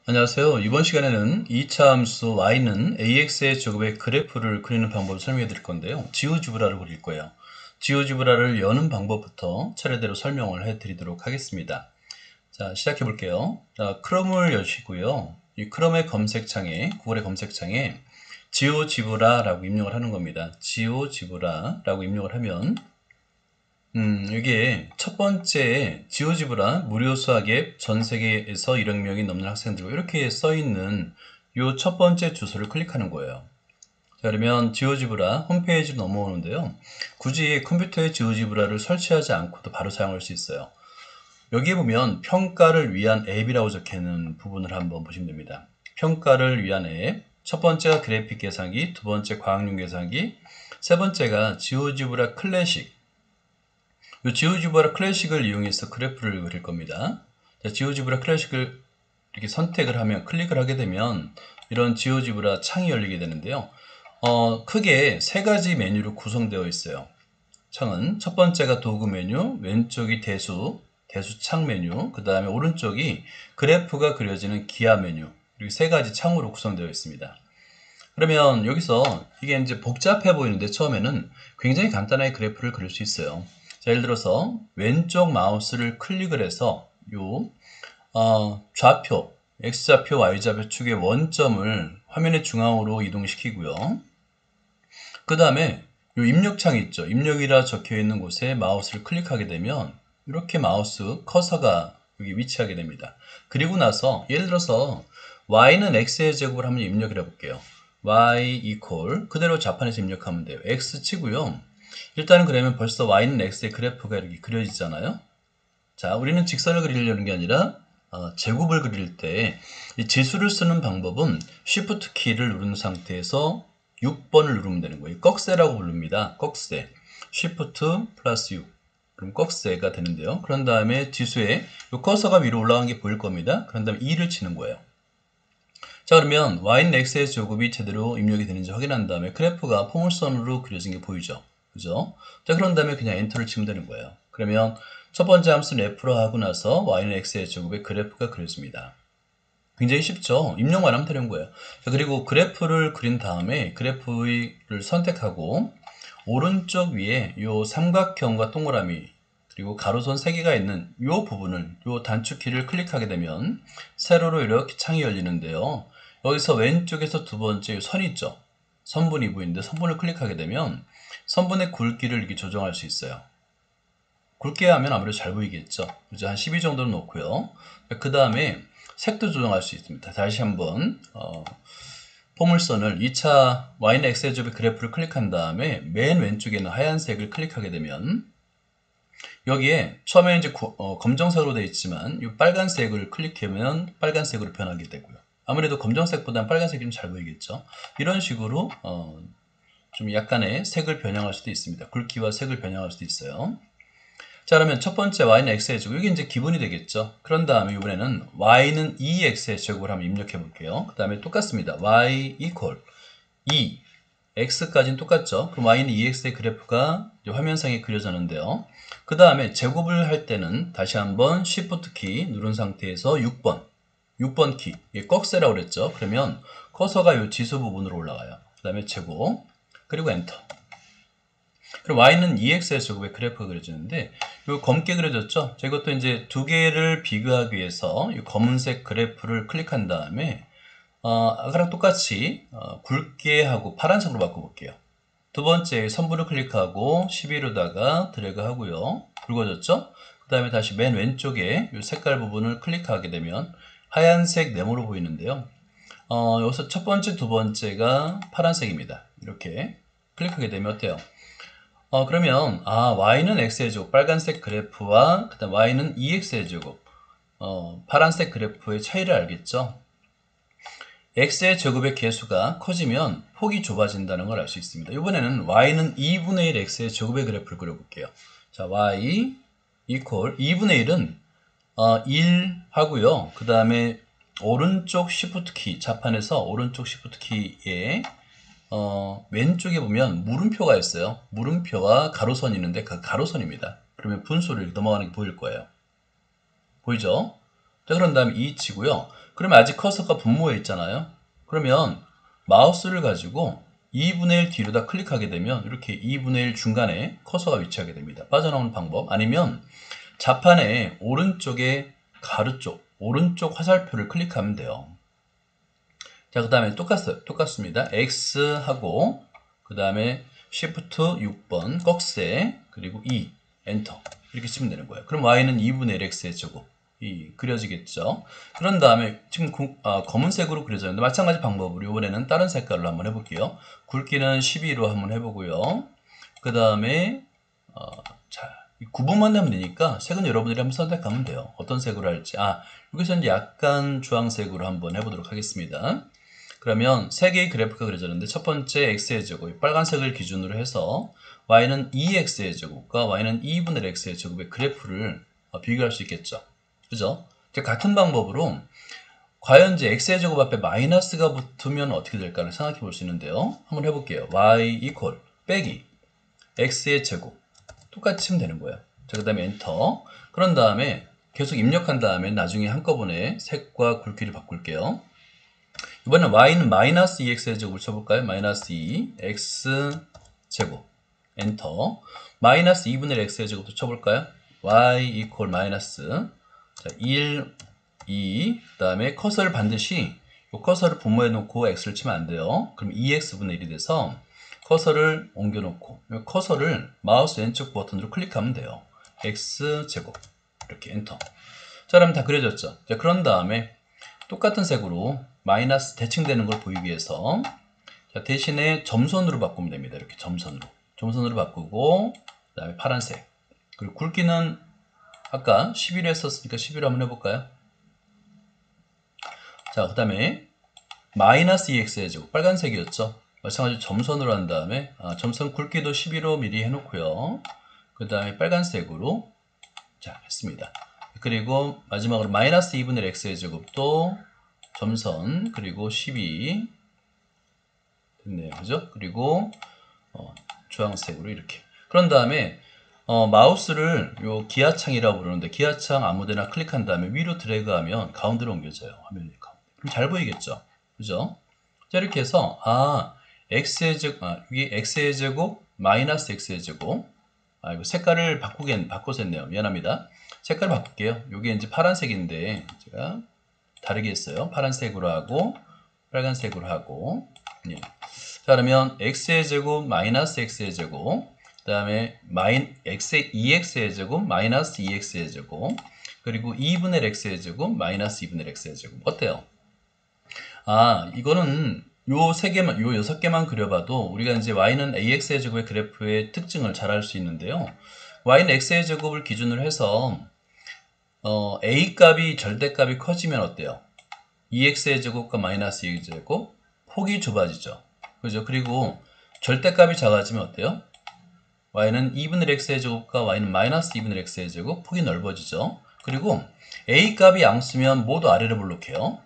안녕하세요. 이번 시간에는 2차 함수 y는 ax의 제곱의 그래프를 그리는 방법을 설명해 드릴 건데요. 지오지브라를 그릴 거예요. 지오지브라를 여는 방법부터 차례대로 설명을 해 드리도록 하겠습니다. 자, 시작해 볼게요. 자, 크롬을 여시고요. 이 크롬의 검색창에, 구글의 검색창에 지오지브라라고 입력을 하는 겁니다. 지오지브라라고 입력을 하면 여기에 첫 번째 지오지브라 무료 수학 앱 전 세계에서 1억 명이 넘는 학생들 이렇게 써 있는 요 첫 번째 주소를 클릭하는 거예요. 자, 그러면 지오지브라 홈페이지로 넘어오는데요. 굳이 컴퓨터에 지오지브라를 설치하지 않고도 바로 사용할 수 있어요. 여기에 보면 평가를 위한 앱이라고 적혀 있는 부분을 한번 보시면 됩니다. 평가를 위한 앱. 첫 번째가 그래픽 계산기, 두 번째 과학용 계산기, 세 번째가 지오지브라 클래식. 이 지오지브라 클래식을 이용해서 그래프를 그릴 겁니다. 자, 지오지브라 클래식을 이렇게 선택을 하면, 클릭을 하게 되면 이런 지오지브라 창이 열리게 되는데요. 크게 세 가지 메뉴로 구성되어 있어요. 창은 첫 번째가 도구 메뉴, 왼쪽이 대수창 메뉴, 그 다음에 오른쪽이 그래프가 그려지는 기하 메뉴, 이렇게 세 가지 창으로 구성되어 있습니다. 그러면 여기서 이게 이제 복잡해 보이는데 처음에는 굉장히 간단하게 그래프를 그릴 수 있어요. 자, 예를 들어서 왼쪽 마우스를 클릭을 해서 요 좌표, x좌표, y좌표 축의 원점을 화면의 중앙으로 이동시키고요. 그 다음에 요 입력창이 있죠. 입력이라 적혀 있는 곳에 마우스를 클릭하게 되면 이렇게 마우스 커서가 여기 위치하게 됩니다. 그리고 나서 예를 들어서 y는 x의 제곱을 한번 입력을 해볼게요. y equal 그대로 자판에서 입력하면 돼요. x 치고요. 일단은 그러면 벌써 y는 x의 그래프가 이렇게 그려지잖아요. 자, 우리는 직선을 그리려는 게 아니라 제곱을 그릴 때 이 지수를 쓰는 방법은 Shift 키를 누른 상태에서 6번을 누르면 되는 거예요. 꺽쇠라고 부릅니다. 꺽쇠. Shift 플러스 6. 그럼 꺽쇠가 되는데요. 그런 다음에 지수에 이 커서가 위로 올라간 게 보일 겁니다. 그런 다음에 2를 치는 거예요. 자, 그러면 y는 x의 제곱이 제대로 입력이 되는지 확인한 다음에 그래프가 포물선으로 그려진 게 보이죠. 그죠? 자, 그런 다음에 그냥 엔터를 치면 되는 거예요. 그러면 첫 번째 함수는 f로 하고 나서 y는 x의 제곱의 그래프가 그려집니다. 굉장히 쉽죠? 입력만 하면 되는 거예요. 자, 그리고 그래프를 그린 다음에 그래프를 선택하고 오른쪽 위에 이 삼각형과 동그라미 그리고 가로선 3개가 있는 이 부분을 이 단축키를 클릭하게 되면 세로로 이렇게 창이 열리는데요. 여기서 왼쪽에서 두 번째 선이 있죠. 선분이 보이는데 선분을 클릭하게 되면 선분의 굵기를 이렇게 조정할 수 있어요. 굵게 하면 아무래도 잘 보이겠죠. 그죠? 한 12 정도는 놓고요. 그 다음에 색도 조정할 수 있습니다. 다시 한번 포물선을 2차 y는 x의 제곱의 그래프를 클릭한 다음에 맨 왼쪽에는 하얀색을 클릭하게 되면 여기에 처음에 이제 검정색으로 되어 있지만 이 빨간색을 클릭하면 빨간색으로 변하게 되고요. 아무래도 검정색보다는 빨간색이 좀 잘 보이겠죠. 이런 식으로 좀 약간의 색을 변형할 수도 있습니다. 굵기와 색을 변형할 수도 있어요. 자, 그러면 첫 번째 y는 x의 제곱, 이게 이제 기본이 되겠죠. 그런 다음에 이번에는 y는 2x의 제곱을 한번 입력해 볼게요. 그 다음에 똑같습니다. y equal 2, x까지는 똑같죠. 그럼 y는 2x의 그래프가 화면상에 그려졌는데요. 그 다음에 제곱을 할 때는 다시 한번 Shift 키 누른 상태에서 6번 키, 이게 꺽쇠라고 그랬죠. 그러면 커서가 이 지수 부분으로 올라가요. 그 다음에 제곱, 그리고 엔터. 그럼 y는 2x의 제곱의 그래프가 그려지는데 이 검게 그려졌죠? 자, 이것도 이제 두 개를 비교하기 위해서 이 검은색 그래프를 클릭한 다음에 아까랑 똑같이 굵게 하고 파란색으로 바꿔볼게요. 두 번째 선분을 클릭하고 12로다가 드래그 하고요. 굵어졌죠? 그 다음에 다시 맨 왼쪽에 이 색깔 부분을 클릭하게 되면 하얀색 네모로 보이는데요. 여기서 첫 번째, 두 번째가 파란색입니다. 이렇게 클릭하게 되면 어때요? 그러면 y는 x의 제곱 빨간색 그래프와 그다음 y는 2x의 제곱 파란색 그래프의 차이를 알겠죠? x의 제곱의 개수가 커지면 폭이 좁아진다는 걸 알 수 있습니다. 이번에는 y는 2분의 1 x의 제곱의 그래프를 그려볼게요. 자, y equal 2분의 1은 1 하고요. 그 다음에 오른쪽 Shift 키 자판에서 오른쪽 Shift 키에 왼쪽에 보면 물음표가 있어요. 물음표와 가로선이 있는데 그 가로선입니다. 그러면 분수를 넘어가는 게 보일 거예요. 보이죠? 자, 그런 다음에 2 치고요. 그러면 아직 커서가 분모에 있잖아요. 그러면 마우스를 가지고 2분의 1 뒤로다 클릭하게 되면 이렇게 2분의 1 중간에 커서가 위치하게 됩니다. 빠져나오는 방법. 아니면 자판의 오른쪽에 가로 쪽, 오른쪽 화살표를 클릭하면 돼요. 자, 그 다음에 똑같습니다. X하고, 그 다음에 Shift 6번, 꺽쇠, 그리고 2, 엔터. 이렇게 치면 되는 거예요. 그럼 Y는 2분의 1 X의 제곱. 그려지겠죠. 그런 다음에 지금 검은색으로 그려졌는데 마찬가지 방법으로 이번에는 다른 색깔로 한번 해볼게요. 굵기는 12로 한번 해보고요. 그 다음에 자, 구분만 하면 되니까 색은 여러분들이 한번 선택하면 돼요. 어떤 색으로 할지. 여기서는 약간 주황색으로 한번 해보도록 하겠습니다. 그러면 세 개의 그래프가 그려졌는데 첫 번째 x의 제곱, 빨간색을 기준으로 해서 y는 2x의 제곱과 y는 2분의 x의 제곱의 그래프를 비교할 수 있겠죠. 그죠? 같은 방법으로 과연 이제 x의 제곱 앞에 마이너스가 붙으면 어떻게 될까를 생각해 볼 수 있는데요. 한번 해볼게요. y 이퀄 빼기 x의 제곱 똑같이 치면 되는 거예요. 자, 그 다음에 엔터. 그런 다음에 계속 입력한 다음에 나중에 한꺼번에 색과 굵기를 바꿀게요. 이번엔 y는 마이너스 2x의 제곱을 쳐볼까요? 마이너스 2 x 제곱 엔터. 마이너스 2분의 x의 제곱도 쳐볼까요? y 이퀄 마이너스 1, 2, 그 다음에 커서를 반드시 이 커서를 분모해 놓고 x를 치면 안 돼요. 그럼 2x분의 1이 돼서 커서를 옮겨 놓고 커서를 마우스 왼쪽 버튼으로 클릭하면 돼요. x제곱 이렇게 엔터. 자, 그럼 다 그려졌죠. 자, 그런 다음에 똑같은 색으로 마이너스 대칭되는 걸 보이기 위해서 자, 대신에 점선으로 바꾸면 됩니다. 이렇게 점선으로 바꾸고 그 다음에 파란색 그리고 굵기는 아까 11로 했었으니까 11로 한번 해볼까요? 자, 그 다음에 마이너스 2x의 제곱 빨간색이었죠. 마찬가지로 점선으로 한 다음에 점선 굵기도 11로 미리 해놓고요. 그 다음에 빨간색으로 자 했습니다. 그리고 마지막으로 마이너스 2분의 x의 제곱도 점선 그리고 12 됐네요. 그죠? 그리고 주황색으로 이렇게. 그런 다음에 마우스를 요 기하창이라고 부르는데 기하창 아무데나 클릭한 다음에 위로 드래그하면 가운데로 옮겨져요. 화면이 가운데. 그럼 잘 보이겠죠? 그죠? 자, 이렇게 해서 x의 제곱, 이게 x의 제곱 마이너스 x의 제곱. 이거 색깔을 바꿔서 했네요. 미안합니다. 색깔 바꿀게요. 이게 이제 파란색인데 제가 다르게 했어요. 파란색으로 하고 빨간색으로 하고. 예. 자, 그러면 x의 제곱 마이너스 x의 제곱 그 다음에 x의 2x의 제곱 마이너스 2x의 제곱 그리고 2분의 x의 제곱 마이너스 2분의 x의 제곱 어때요? 이거는 요 세 개만, 요 6개만 그려봐도 우리가 이제 y는 ax의 제곱의 그래프의 특징을 잘 알 수 있는데요. y는 x의 제곱을 기준으로 해서 a 값이 절대값이 커지면 어때요? 2x의 제곱과 마이너스 2x의 제곱 폭이 좁아지죠. 그죠? 그리고 절대값이 작아지면 어때요? y는 2분의 x의 제곱과 y는 마이너스 2분의 x의 제곱 폭이 넓어지죠. 그리고 a 값이 양수면 모두 아래로 블록해요.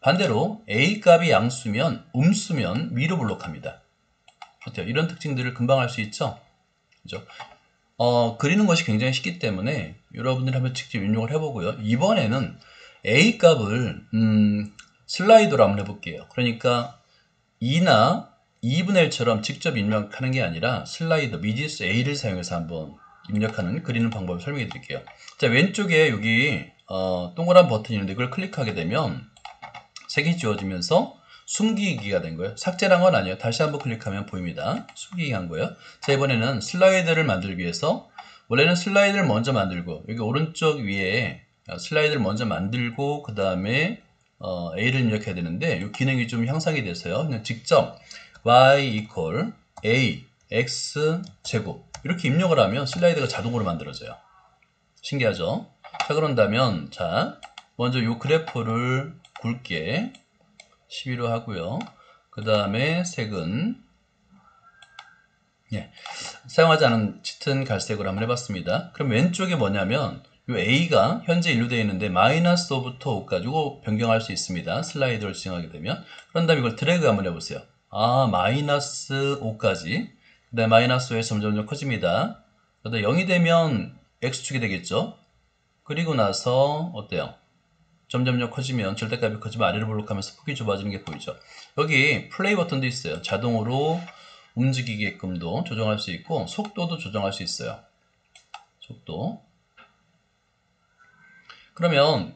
반대로 a 값이 양수면 음수면 위로 블록합니다. 어때요? 이런 특징들을 금방 알 수 있죠? 그죠? 그리는 것이 굉장히 쉽기 때문에 여러분들이 한번 직접 입력을 해보고요. 이번에는 a 값을 슬라이드로 한번 해볼게요. 그러니까 2나 2분의 1처럼 직접 입력하는 게 아니라 슬라이더 미지수 A를 사용해서 한번 입력하는 그리는 방법을 설명해 드릴게요. 자, 왼쪽에 여기 동그란 버튼이 있는데 이걸 클릭하게 되면 색이 지워지면서 숨기기가 된 거예요. 삭제란 건 아니에요. 다시 한번 클릭하면 보입니다. 숨기기 한 거예요. 자, 이번에는 슬라이드를 만들기 위해서 원래는 슬라이드를 먼저 만들고 여기 오른쪽 위에 슬라이드를 먼저 만들고 그 다음에 A를 입력해야 되는데 이 기능이 좀 향상이 돼서요. 그냥 직접 y equal a x 제곱 이렇게 입력을 하면 슬라이드가 자동으로 만들어져요. 신기하죠? 자, 그런다면 자 먼저 이 그래프를 굵게 12로 하고요. 그 다음에 색은 사용하지 않은 짙은 갈색으로 한번 해봤습니다. 그럼 왼쪽에 뭐냐면 이 A가 현재 인류되어 있는데 마이너스 5부터 5까지 이거 변경할 수 있습니다. 슬라이드를 지정하게 되면. 그런 다음에 이걸 드래그 한번 해보세요. 마이너스 5까지. 그 다음에 마이너스 5에서 점점 커집니다. 그다음에 0이 되면 X축이 되겠죠. 그리고 나서 어때요? 점점점 커지면 절대값이 커지면 아래로 블록하면서 폭이 좁아지는 게 보이죠. 여기 플레이 버튼도 있어요. 자동으로 움직이게끔도 조정할 수 있고 속도도 조정할 수 있어요. 속도. 그러면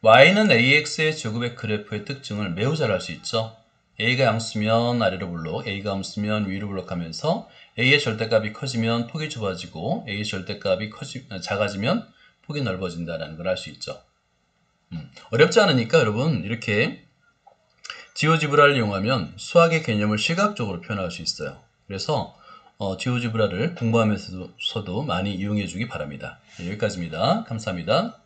y는 ax의 제곱의 그래프의 특징을 매우 잘 알 수 있죠. a가 양수면 아래로 블록, a가 함수면 위로 블록하면서 a의 절대값이 커지면 폭이 좁아지고 a의 절대값이 작아지면 폭이 넓어진다는 걸 알 수 있죠. 어렵지 않으니까 여러분 이렇게 지오지브라를 이용하면 수학의 개념을 시각적으로 표현할 수 있어요. 그래서 지오지브라를 공부하면서도 많이 이용해 주기 바랍니다. 여기까지입니다. 감사합니다.